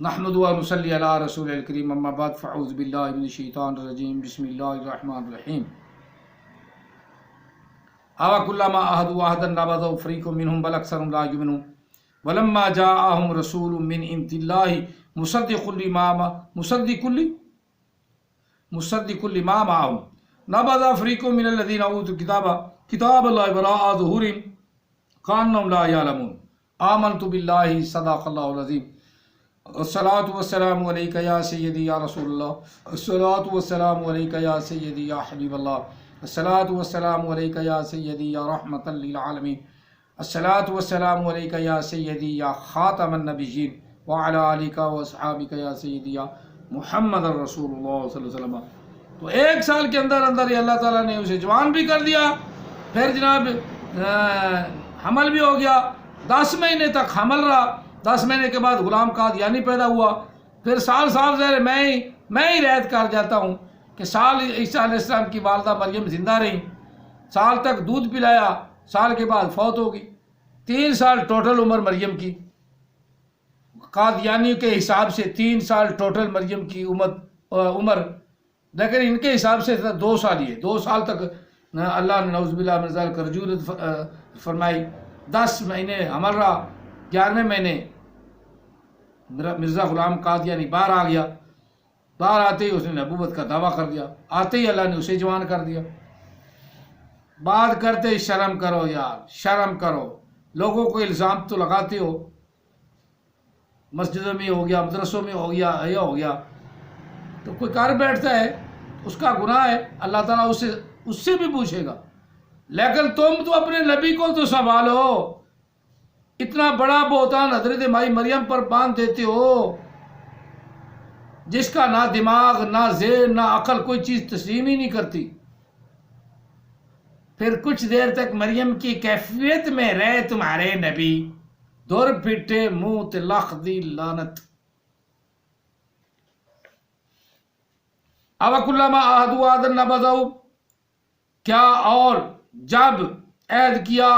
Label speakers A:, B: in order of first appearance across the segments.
A: نحمدُ و نصلی علی رسول الکریم اما بعد فاعوذ باللہ من الشیطان الرجیم بسم اللہ الرحمن الرحیم اوَكُلَّمَا عَاهَدُوا عَهْدًا نَبَذَهُ فَرِيقٌ مِّنْهُمْ بَلْ أَكْثَرُهُمْ لَا يُؤْمِنُونَ وَلَمَّا جَاءَهُمْ رَسُولٌ مِّنْ عِندِ اللَّهِ مُصَدِّقٌ لِمَا مَعَهُمْ نَبَذَ فَرِيقٌ مِّنَ الَّذِينَ أُوتُوا الْكِتَابَ كِتَابَ اللَّهِ وَرَاءَ ظُهُورِهِمْ كَأَنَّهُمْ لَا يَعْلَمُونَ آمَنْتُ بِاللَّهِ صَدَقَ اللَّهُ الْعَظِيمُ الصلاة والسلام علیک یا سیدی یا رسول اللہ الصلاة والسلام علیک یا سیدی یا حبیب اللہ الصلاة والسلام علیک یا سیدی یا رحمت للعالمین الصلاة والسلام علیک یا سیدی یا خاتم النبیین وعلی آلک و اصحابک یا سیدی یا محمد رسول اللہ صلی اللہ علیہ وسلم۔ تو ایک سال کے اندر اندر اللہ تعالیٰ نے اسے جوان بھی کر دیا، پھر جناب حمل بھی ہو گیا، 10 مہینے تک حمل رہا، 10 مہینے کے بعد غلام قادیانی پیدا ہوا، پھر سال ظاہر میں ہی رعایت کر جاتا ہوں کہ سال عیسیٰ علیہ السلام کی والدہ مریم زندہ رہی، سال تک دودھ پلایا، سال کے بعد فوت ہو گئی، 3 سال ٹوٹل عمر مریم کی، قادیانی کے حساب سے 3 سال ٹوٹل مریم کی عمر، لیکن ان کے حساب سے 2 سال ہی ہے، 2 سال تک اللہ نے نعوذ باللہ من ذالک رجولت فرمائی، 10 مہینے حمل رہا، 11ویں مہینے مرزا غلام قادیانی باہر آ گیا، باہر آتے ہی اس نے نبوت کا دعویٰ کر دیا، آتے ہی اللہ نے اسے جوان کر دیا۔ بات کرتے شرم کرو یار، شرم کرو، لوگوں کو الزام تو لگاتے ہو، مسجدوں میں ہو گیا، مدرسوں میں ہو گیا، یہ ہو گیا، تو کوئی کر بیٹھتا ہے اس کا گناہ ہے، اللہ تعالیٰ اس سے بھی پوچھے گا، لیکن تم تو اپنے نبی کو تو سنبھالو، اتنا بڑا بہتان حضرت مائی مریم پر باندھ دیتے ہو جس کا نہ دماغ نہ ذہن نہ عقل کوئی چیز تسلیم ہی نہیں کرتی، پھر کچھ دیر تک مریم کی کیفیت میں رہے تمہارے نبی، دور پھٹے منہ تلخ دی لعنت۔ اوَكُلَّمَا عَاهَدُوا عَهْدًا نَبَذَهُ، کیا اور جب عہد کیا،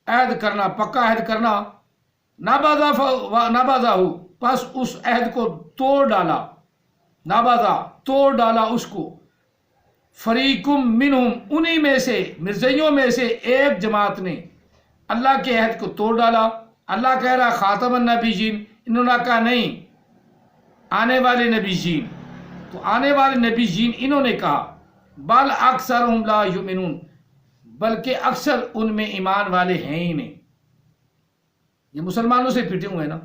A: عہد کرنا، پکا عہد کرنا، نبذہ پس اس عہد کو توڑ ڈالا، نبذہ توڑ ڈالا اس کو، فریقم منہم انہی میں سے، مرزائیوں میں سے ایک جماعت نے اللہ کے عہد کو توڑ ڈالا۔ اللہ کہہ رہا خاتم النبیین، انہوں نے کہا نہیں آنے والے نبیین، تو آنے والے نبیین انہوں نے کہا بل اکثرہم لا یؤمنون، بلکہ اکثر ان میں ایمان والے ہیں ہی نہیں، یہ مسلمانوں سے پھٹے ہوئے ہیں نا،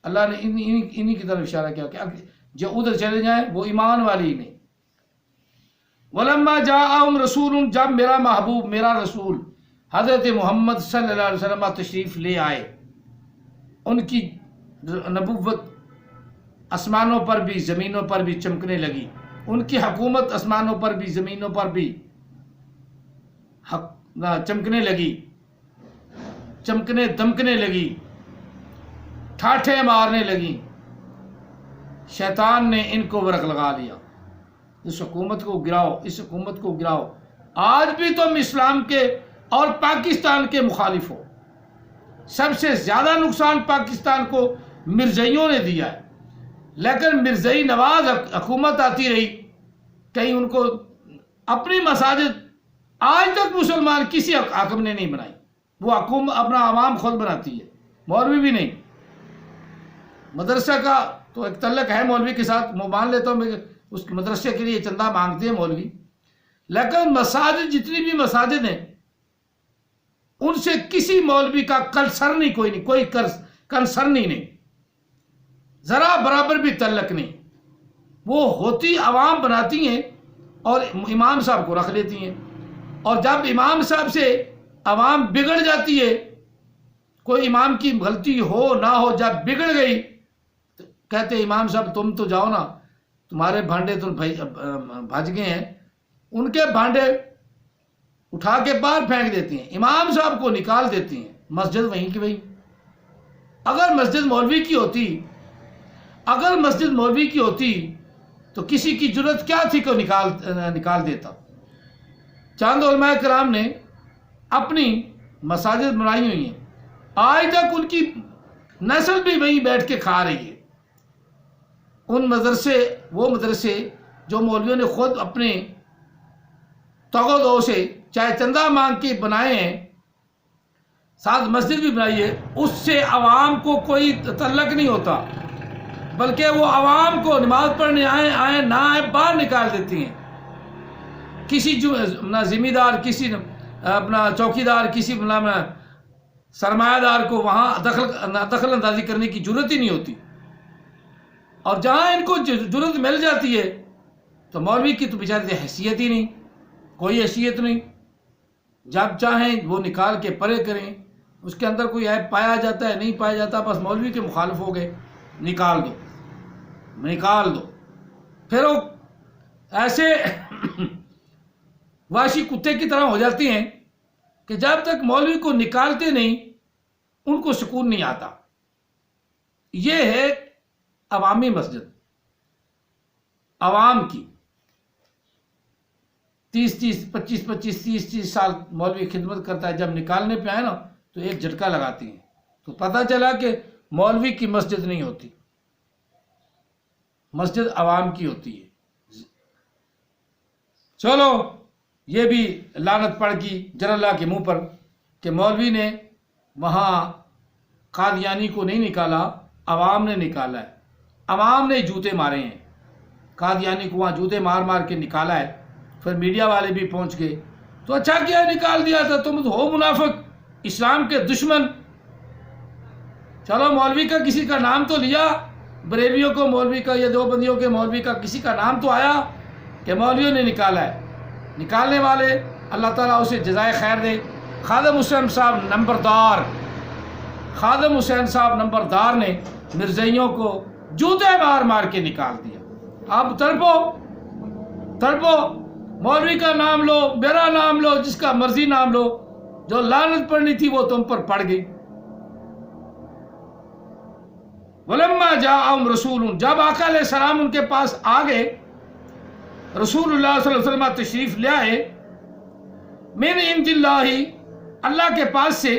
A: اللہ نے انہی کی طرف اشارہ کیا کہ جو ادھر چلے جائیں وہ ایمان والے ہی نہیں۔ وَلَمَّا جَاءَهُمْ رَسُولٌ، جب میرا محبوب میرا رسول حضرت محمد صلی اللہ علیہ وسلم تشریف لے آئے، ان کی نبوت آسمانوں پر بھی زمینوں پر بھی چمکنے لگی، ان کی حکومت آسمانوں پر بھی زمینوں پر بھی چمکنے لگی، چمکنے دمکنے لگی، ٹھاٹھے مارنے لگی، شیطان نے ان کو ورق لگا لیا، اس حکومت کو گراؤ، اس حکومت کو گراؤ۔ آج بھی تم اسلام کے اور پاکستان کے مخالف ہو، سب سے زیادہ نقصان پاکستان کو مرزائیوں نے دیا ہے، لیکن مرزائی نواز حکومت آتی رہی، کہیں ان کو اپنی مساجد آج تک مسلمان کسی حاکم نے نہیں بنائی، وہ حکومت اپنا عوام خود بناتی ہے، مولوی بھی نہیں۔ مدرسہ کا تو ایک تعلق ہے مولوی کے ساتھ، میں مان لیتا ہوں اس مدرسے کے لیے چندہ مانگتے ہیں مولوی، لیکن مساجد جتنی بھی مساجد ہیں ان سے کسی مولوی کا کنسرن نہیں، کوئی کنسرن ہی نہیں، ذرا برابر بھی تعلق نہیں، وہ ہوتی عوام بناتی ہیں اور امام صاحب کو رکھ لیتی ہیں، اور جب امام صاحب سے عوام بگڑ جاتی ہے، کوئی امام کی غلطی ہو نہ ہو، جب بگڑ گئی تو کہتے امام صاحب تم تو جاؤ نا، تمہارے بھانڈے تو بھج گئے ہیں، ان کے بھانڈے اٹھا کے باہر پھینک دیتی ہیں، امام صاحب کو نکال دیتی ہیں، مسجد وہیں کی وہیں۔ اگر مسجد مولوی کی ہوتی تو کسی کی جرت کیا تھی کہ نکال دیتا۔ چند علماء کرام نے اپنی مساجد بنائی ہوئی ہیں، آج تک ان کی نسل بھی وہیں بیٹھ کے کھا رہی ہے۔ ان وہ مدرسے جو مولویوں نے خود اپنے تغدو سے چاہے چندہ مانگ کے بنائے ہیں، ساتھ مسجد بھی بنائی ہے، اس سے عوام کو کوئی تعلق نہیں ہوتا، بلکہ وہ عوام کو نماز پڑھنے آئیں نہ آئیں باہر نکال دیتی ہیں۔ کسی ذمہ دار، کسی اپنا چوکیدار، کسی سرمایہ دار کو وہاں دخل اندازی کرنے کی جرت ہی نہیں ہوتی، اور جہاں ان کو جرت مل جاتی ہے تو مولوی کی تو بیچارے حیثیت ہی نہیں، کوئی حیثیت نہیں، جب چاہیں وہ نکال کے پرے کریں، اس کے اندر کوئی عیب پایا جاتا ہے نہیں پایا جاتا، بس مولوی کے مخالف ہو گئے، نکال دو۔ پھر وہ ایسے وحشی کتے کی طرح ہو جاتی ہیں کہ جب تک مولوی کو نکالتے نہیں ان کو سکون نہیں آتا۔ یہ ہے عوامی مسجد، عوام کی 25-30 سال مولوی خدمت کرتا ہے، جب نکالنے پہ آئے نا تو ایک جھٹکا لگاتی ہیں، تو پتہ چلا کہ مولوی کی مسجد نہیں ہوتی، مسجد عوام کی ہوتی ہے۔ چلو یہ بھی لعنت پڑ گئی جراللہ کے منہ پر کہ مولوی نے وہاں قادیانی کو نہیں نکالا، عوام نے نکالا ہے، عوام نے جوتے مارے ہیں، قادیانی کو وہاں جوتے مار کے نکالا ہے۔ پھر میڈیا والے بھی پہنچ گئے تو اچھا کیا نکال دیا تھا، تم ہو منافق، اسلام کے دشمن۔ چلو مولوی کا کسی کا نام تو لیا، بریلیوں کو مولوی کا یا دیوبندیوں کے مولوی کا کسی کا نام تو آیا کہ مولویوں نے نکالا ہے۔ نکالنے والے اللہ تعالیٰ اسے جزائے خیر دے۔ خادم حسین صاحب نمبردار نے مرزائیوں کو جوتے مار کے نکال دیا۔ اب تڑپو، مولوی کا نام لو، میرا نام لو، جس کا مرضی نام لو، جو لعنت پڑنی تھی وہ تم پر پڑ گئی۔ وَلَمَّا جَاءَهُمْ رَسُولٌ، جب آقا علیہ السلام ان کے پاس آ گئے، رسول اللہ صلی اللہ علیہ وسلم تشریف لے آئے، من عند اللہ، اللہ کے پاس سے،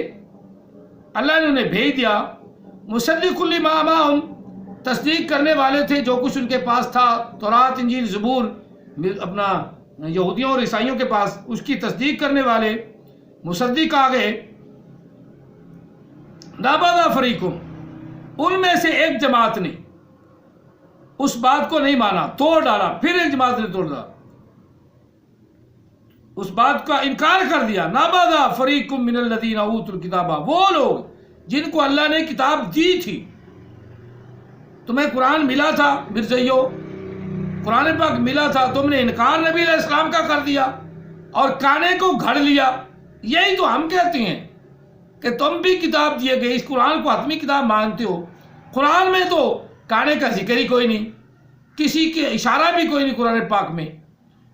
A: اللہ نے انہیں بھیج دیا، مصدق لما معہم، تصدیق کرنے والے تھے جو کچھ ان کے پاس تھا، تورات انجیل زبور، اپنا یہودیوں اور عیسائیوں کے پاس، اس کی تصدیق کرنے والے مصدق آ گئے۔ نابادا فریقم، ان میں سے ایک جماعت نے اس بات کو نہیں مانا، توڑ ڈالا، پھر ایک جماعت نے توڑ ڈالا، اس بات کا انکار کر دیا۔ نابادا فریقم من الذین اوتوا الکتاب، وہ لوگ جن کو اللہ نے کتاب دی تھی، تمہیں قرآن ملا تھا مرزائیوں، قرآن پاک ملا تھا، تم نے انکار نبی علیہ السلام کا کر دیا اور کانے کو گھڑ لیا۔ یہی تو ہم کہتے ہیں کہ تم بھی کتاب دیے گئے، اس قرآن کو حتمی کتاب مانتے ہو، قرآن میں تو کانے کا ذکر ہی کوئی نہیں، کسی کے اشارہ بھی کوئی نہیں، قرآن پاک میں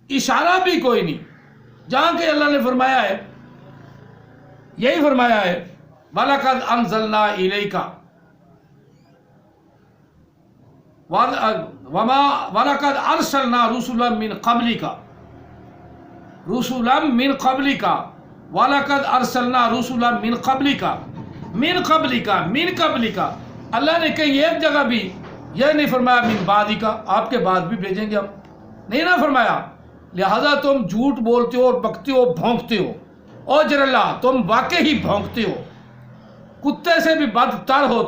A: اشارہ بھی کوئی نہیں، جہاں کہ اللہ نے فرمایا ہے، یہی فرمایا ہے، وَلَقَدْ أَنزَلْنَا إِلَيْكَ وَلَقَدْ أَرْسَلْنَا رُسُلًا مِّن قَبْلِكَ وَلَقَدْ أَرْسَلْنَا رُسُلًا مِّن قَبْلِكَ، اللہ نے کہیں ایک جگہ بھی یہ نہیں فرمایا من بعدک، آپ کے بعد بھی بھیجیں گے ہم، نہیں نہ فرمایا۔ لہذا تم جھوٹ بولتے ہو اور بکتے ہو، بھونکتے ہو، او جراللہ تم واقعی ہی بھونکتے ہو، کتے سے بھی بدتر ہو،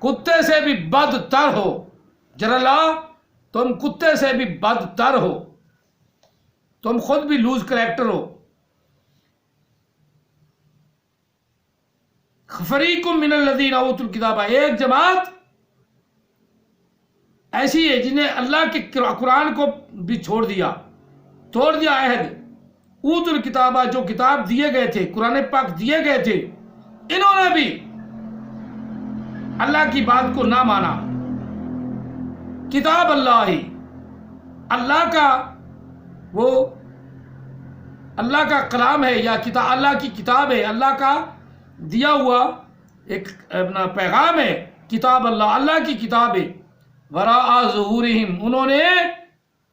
A: کتے سے بھی بدتر ہو جراللہ، تم کتے سے بھی بدتر ہو، تم خود بھی لوز کریکٹر ہو۔ فریق من الذین اوتوا الکتاب، ایک جماعت ایسی ہے جنہیں اللہ کے قرآن کو بھی توڑ دیا عہد، اوتوا الکتاب، جو کتاب دیے گئے تھے، قرآن پاک دیے گئے تھے، انہوں نے بھی اللہ کی بات کو نہ مانا۔ کتاب اللہ ہی، اللہ کا وہ اللہ کا کلام ہے یا اللہ کی کتاب ہے، اللہ کا دیا ہوا ایک اپنا پیغام ہے، کتاب اللہ کی کتاب ہے۔ وراء ظہورہم، انہوں نے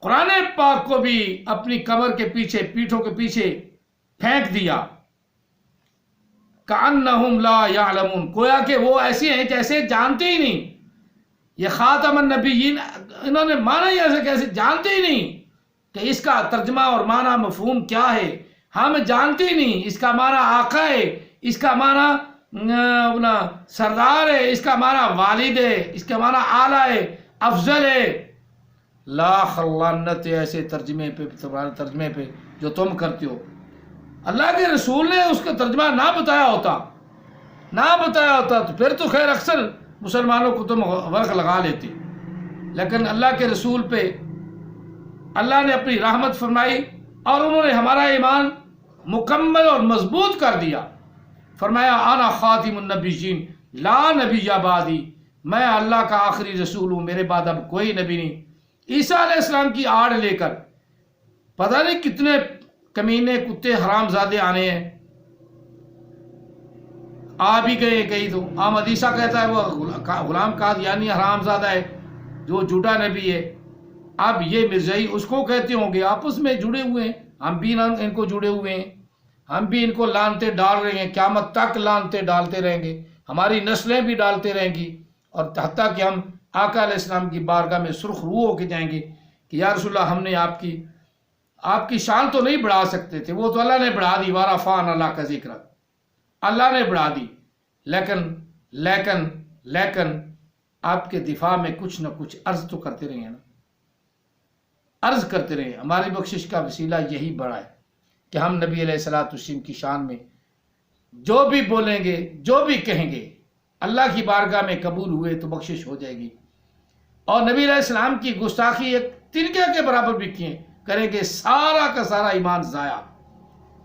A: قرآن پاک کو بھی اپنی کمر کے پیچھے، پیٹھوں کے پیچھے پھینک دیا، کأنہم لا یعلمون، گویا کہ وہ ایسے ہیں جیسے جانتے ہی نہیں. یہ خاتم النبیین انہوں نے مانا ہی ایسے کیسے جانتے ہی نہیں کہ اس کا ترجمہ اور معنی مفہوم کیا ہے. ہم جانتے ہی نہیں اس کا معنی آقا ہے، اس کا معنی اپنا سردار ہے، اس کا معنی والد ہے، اس کا معنی اعلیٰ ہے، افضل ہے. لاکھ لعنت ایسے ترجمے پہ، تمہارے ترجمے پہ جو تم کرتے ہو. اللہ کے رسول نے اس کا ترجمہ نہ بتایا ہوتا تو پھر تو خیر اکثر مسلمانوں کو تم ورق لگا لیتے، لیکن اللہ کے رسول پہ اللہ نے اپنی رحمت فرمائی اور انہوں نے ہمارا ایمان مکمل اور مضبوط کر دیا. فرمایا انا خاتم النبیین لا نبی بعدی، میں اللہ کا آخری رسول ہوں، میرے بعد اب کوئی نبی نہیں. عیسیٰ علیہ السلام کی آڑ لے کر پتہ نہیں کتنے کمینے کتے حرام زادے آنے ہیں. آ بھی گئے کہیں تو احمد عیسیٰ کہتا ہے وہ غلام قادیانی حرام زادہ ہے جو جھوٹا نبی ہے. اب یہ مرزائی اس کو کہتے ہوں گے، آپس میں جڑے ہوئے ہیں، ہم بھی ان کو جڑے ہوئے ہیں، ہم بھی ان کو لانتے ڈال رہے ہیں، قیامت تک لانتے ڈالتے رہیں گے، ہماری نسلیں بھی ڈالتے رہیں گی، اور حتیٰ کہ ہم آقا علیہ السلام کی بارگاہ میں سرخ روح ہو کے جائیں گے کہ یا رسول اللہ ہم نے آپ کی شان تو نہیں بڑھا سکتے تھے، وہ تو اللہ نے بڑھا دی. وارفعنا اللہ کا ذکر، اللہ نے بڑھا دی، لیکن آپ کے دفاع میں کچھ نہ کچھ عرض تو کرتے رہے ہیں نا، عرض کرتے رہے. ہماری بخشش کا وسیلہ یہی بڑا ہے کہ ہم نبی علیہ الصلوۃ والسلام کی شان میں جو بھی بولیں گے، جو بھی کہیں گے، اللہ کی بارگاہ میں قبول ہوئے تو بخشش ہو جائے گی. اور نبی علیہ السلام کی گستاخی ایک تنکے کے برابر بھی کریں گے، سارا کا سارا ایمان ضائع.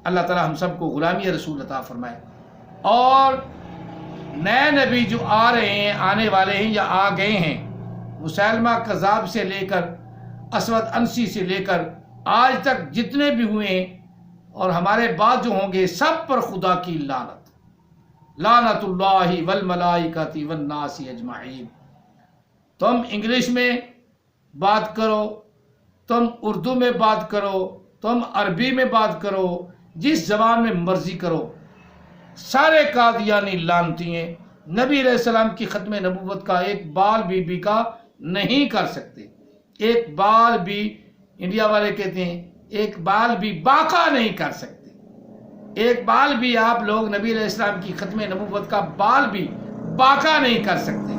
A: اللہ تعالی ہم سب کو غلامی رسول عطا فرمائے. اور نئے نبی جو آ رہے ہیں، آنے والے ہیں یا آ گئے ہیں، مسیلمہ کذاب سے لے کر اسود انسی سے لے کر آج تک جتنے بھی ہوئے ہیں اور ہمارے بعد جو ہوں گے، سب پر خدا کی لعنت اللہ والملائکۃ والناس اجمعین. تم انگلش میں بات کرو، تم اردو میں بات کرو، تم عربی میں بات کرو، جس زبان میں مرضی کرو، سارے قادیانی لعنتی ہیں. نبی علیہ السلام کی ختم نبوت کا ایک بال بھی کا نہیں کر سکتے. ایک بال بھی، انڈیا والے کہتے ہیں ایک بال بھی باقا نہیں کر سکتے. ایک بال بھی آپ لوگ نبی علیہ السلام کی ختم نبوت کا بال بھی باقا نہیں کر سکتے،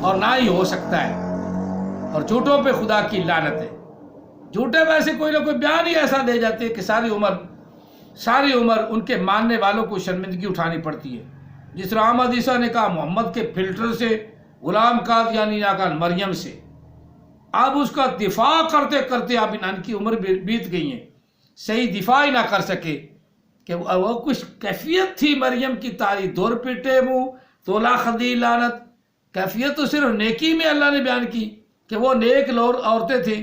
A: اور نہ ہی ہو سکتا ہے. اور جھوٹوں پہ خدا کی لعنت ہے. جھوٹے ویسے کوئی نہ کوئی بیان ہی ایسا دے جاتے کہ ساری عمر ان کے ماننے والوں کو شرمندگی اٹھانی پڑتی ہے. جس طرح احمد عیسیٰ نے کہا محمد کے فلٹر سے، غلام قادیانی نے کہا مریم سے. اب اس کا دفاع کرتے کرتے اب ان کی عمر بیت گئی ہیں، صحیح دفاع ہی نہ کر سکے کہ وہ کچھ کیفیت تھی مریم کی تعریف. دور پیٹے منہ تولا خدی لعنت. کیفیت تو صرف نیکی میں اللہ نے بیان کی کہ وہ نیک عورتیں تھیں،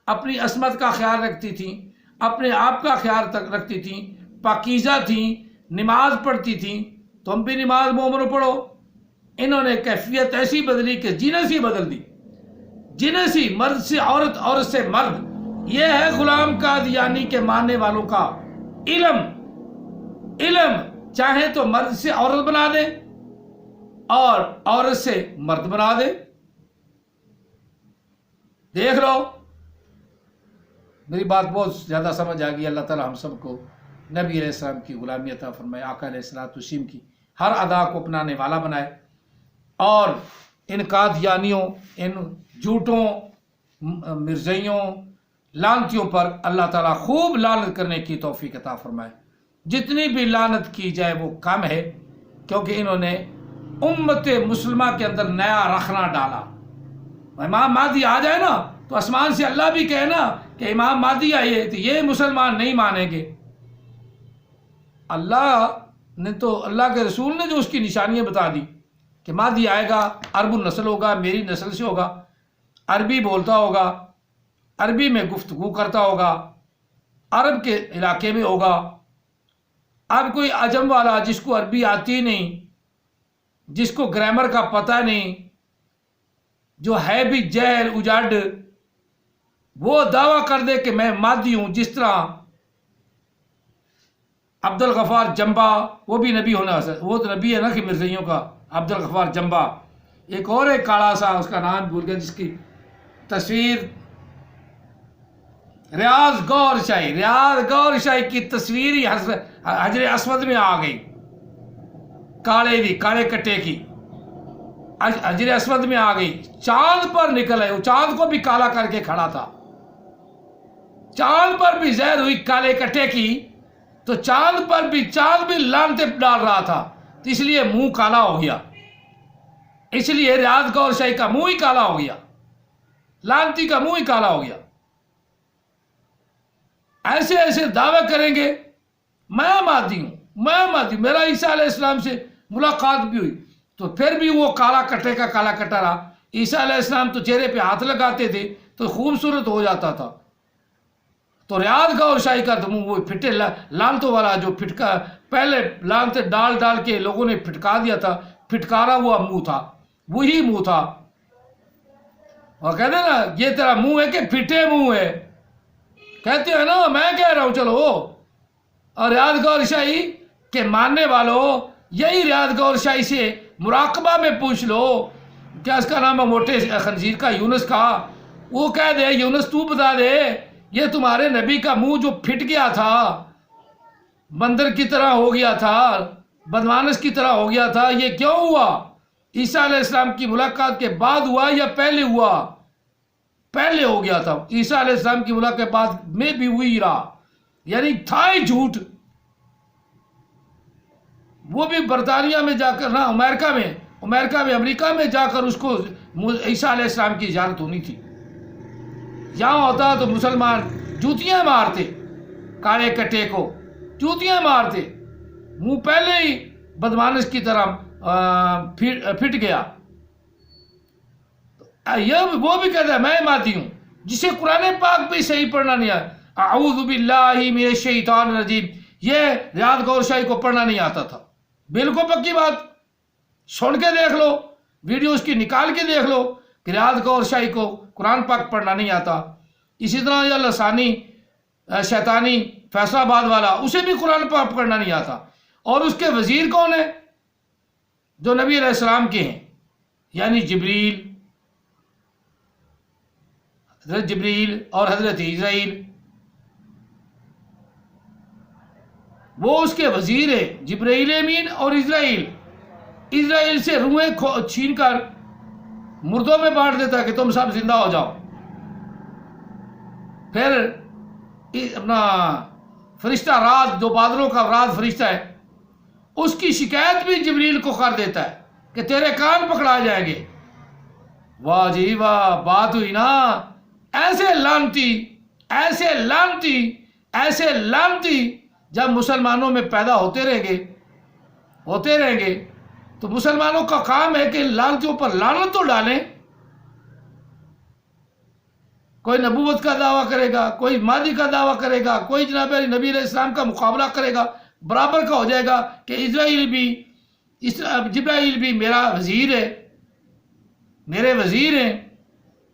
A: اپنی عصمت کا خیال رکھتی تھیں، اپنے آپ کا خیال تک رکھتی تھیں، پاکیزہ تھیں، نماز پڑھتی تھیں. تم بھی نماز مومنو پڑھو. انہوں نے کیفیت ایسی بدلی کہ جنسی بدل دی، جنسی، مرد سے عورت، عورت سے مرد. یہ ہے غلام قادیانی کے ماننے والوں کا علم. چاہے تو مرد سے عورت بنا دے اور عورت سے مرد بنا دے. دیکھ لو. میری بات بہت زیادہ سمجھ آ گئی. اللہ تعالی ہم سب کو نبی علیہ السلام کی غلامی عطا فرمائے، آقا علیہ الصلوۃ والسلام کی ہر ادا کو اپنانے والا بنائے، اور ان قادیانیوں، ان جھوٹوں، مرزائیوں، لعنتیوں پر اللہ تعالیٰ خوب لعنت کرنے کی توفیق عطا فرمائے. جتنی بھی لعنت کی جائے وہ کم ہے، کیونکہ انہوں نے امت مسلمہ کے اندر نیا رخنا ڈالا. امام مہدی آ جائے نا تو آسمان سے اللہ بھی کہے نا کہ امام مہدی آئے، تو یہ مسلمان نہیں مانیں گے. اللہ نے تو، اللہ کے رسول نے جو اس کی نشانیاں بتا دی کہ مہدی آئے گا، عرب النسل ہوگا، میری نسل سے ہوگا، عربی بولتا ہوگا، عربی میں گفتگو کرتا ہوگا، عرب کے علاقے میں ہوگا. اب کوئی عجم والا جس کو عربی آتی نہیں، جس کو گرامر کا پتہ نہیں، جو ہے بھی جہل اجاڈ، وہ دعویٰ کر دے کہ میں مادی ہوں. جس طرح عبد الغفار جنبا، وہ بھی نبی ہونا، وہ تو نبی ہے نا کہ مرزائیوں کا، عبد الغفار جنبا۔ ایک اور ایک کالا سا، اس کا نام بھول گیا، جس کی تصویر ریاض گور شاہی کی تصویر ہی حجر اسود میں آ گئی، کالے کٹے کی حجر اسود میں آ گئی، چاند پر نکل آئی، وہ چاند کو بھی کالا کر کے کھڑا تھا، چاند پر بھی زہر ہوئی کالے کٹے کی، تو چاند بھی لانتے ڈال رہا تھا، تو اس لیے منہ کالا ہو گیا، اس لیے ریاض گور شاہی کا منہ ہی کالا ہو گیا، لانتی کا منہ ہی کالا ہو گیا۔ ایسے دعوے کریں گے میں مادی ہوں، میرا عیسیٰ علیہ السلام سے ملاقات بھی ہوئی، تو پھر بھی وہ کالا کٹے کا کالا کٹا رہا۔ عیسیٰ علیہ السلام تو چہرے پہ ہاتھ لگاتے تھے تو خوبصورت ہو جاتا تھا، تو ریاض گور شاہی کا تو منہ وہ پھٹے لانتوں والا جو پھٹکا، پہلے لانتے ڈال کے لوگوں نے پھٹکا دیا تھا، پھٹکارا ہوا منہ تھا، وہی منہ تھا۔ اور کہتے ہیں نا یہ تیرا منہ ہے کہ پھٹے منہ ہے، کہتے ہیں نا، میں کہہ رہا ہوں چلو۔ اور ریاض گور شاہی کے ماننے والوں، یہی ریاض گور شاہی سے مراقبہ میں پوچھ لو، کیا اس کا نام ہے موٹے خنزیر کا، یونس کا، وہ کہہ دے، یونس تو بتا دے، یہ تمہارے نبی کا منہ جو پھٹ گیا تھا، بندر کی طرح ہو گیا تھا، بدمانس کی طرح ہو گیا تھا، یہ کیوں ہوا؟ عیسیٰ علیہ السلام کی ملاقات کے بعد ہوا یا پہلے ہوا؟ پہلے ہو گیا تھا، عیسیٰ علیہ السلام کی ملاقات کے بعد میں بھی وہی رہا، یعنی تھا ہی جھوٹ۔ وہ بھی برطانیہ میں جا کر، نہ امریکہ میں امریکہ میں جا کر اس کو عیسیٰ علیہ السلام کی زیارت ہونی تھی، یہاں ہوتا تو مسلمان جوتیاں مارتے، کالے کٹے کو جوتیاں مارتے، منہ پہلے ہی بدمانس کی طرح پھٹ گیا۔ وہ بھی کہتا ہے میں مادی ہوں، جسے قرآن پاک بھی صحیح پڑھنا نہیں آتا، اعوذ باللہ من الشیطان الرجیم، یہ ریاض گور شاہی کو پڑھنا نہیں آتا تھا، بالکل پکی بات، سن کے دیکھ لو، ویڈیو اس کی نکال کے دیکھ لو کہ ریاض گور شاہی کو قرآن پاک پڑھنا نہیں آتا۔ اسی طرح یہ لسانی شیطانی فیصل آباد والا، اسے بھی قرآن پاک پڑھنا نہیں آتا، اور اس کے وزیر کون ہے؟ جو نبی علیہ السلام کے ہیں، یعنی حضرت جبریل اور حضرت اسرائیل، وہ اس کے وزیر ہے، جبرائیل امین اور اسرائیل سے روحیں چھین کر مردوں میں بانٹ دیتا ہے کہ تم سب زندہ ہو جاؤ۔ پھر اپنا فرشتہ رات، جو بادلوں کا رات فرشتہ ہے، اس کی شکایت بھی جبریل کو کر دیتا ہے کہ تیرے کان پکڑا جائیں گے۔ واہ جی واہ، بات ہوئی نا۔ ایسے لعنتی جب مسلمانوں میں پیدا ہوتے رہیں گے تو مسلمانوں کا کام ہے کہ لعنتیوں پر لعنت تو ڈالیں۔ کوئی نبوت کا دعویٰ کرے گا، کوئی مہدی کا دعویٰ کرے گا، کوئی جناب علی نبی علیہ السلام کا مقابلہ کرے گا، برابر کا ہو جائے گا کہ جبرائیل بھی میرا وزیر ہے، میرے وزیر ہیں،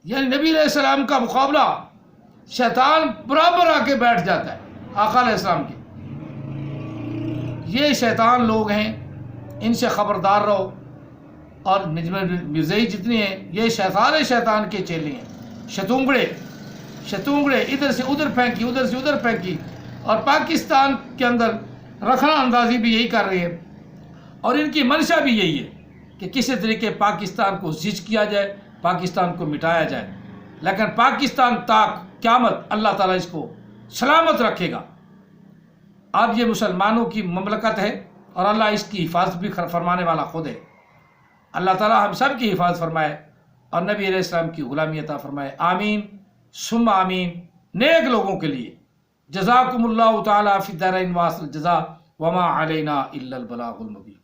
A: یعنی نبی علیہ السلام کا مقابلہ، شیطان برابر آ کے بیٹھ جاتا ہے آقا علیہ السلام کے۔ یہ شیطان لوگ ہیں، ان سے خبردار رہو۔ اور مرزائی جتنے ہیں یہ سارے شیطان کے چیلے ہیں، شتونگڑے ادھر سے ادھر پھینکی، ادھر سے ادھر پھینکی، اور پاکستان کے اندر رکھنا اندازی بھی یہی کر رہی ہے، اور ان کی منشا بھی یہی ہے کہ کسی طریقے پاکستان کو زج کیا جائے، پاکستان کو مٹایا جائے، لیکن پاکستان تک قیامت اللہ تعالیٰ اس کو سلامت رکھے گا۔ اب یہ مسلمانوں کی مملکت ہے، اور اللہ اس کی حفاظت بھی فرمانے والا خود ہے۔ اللہ تعالیٰ ہم سب کی حفاظت فرمائے اور نبی علیہ السلام کی غلامی عطا فرمائے، آمین ثم آمین۔ نیک لوگوں کے لیے جزاکم اللہ تعالیٰ فی الدارین واصل الجزاء وما علینا الا البلاغ المبین۔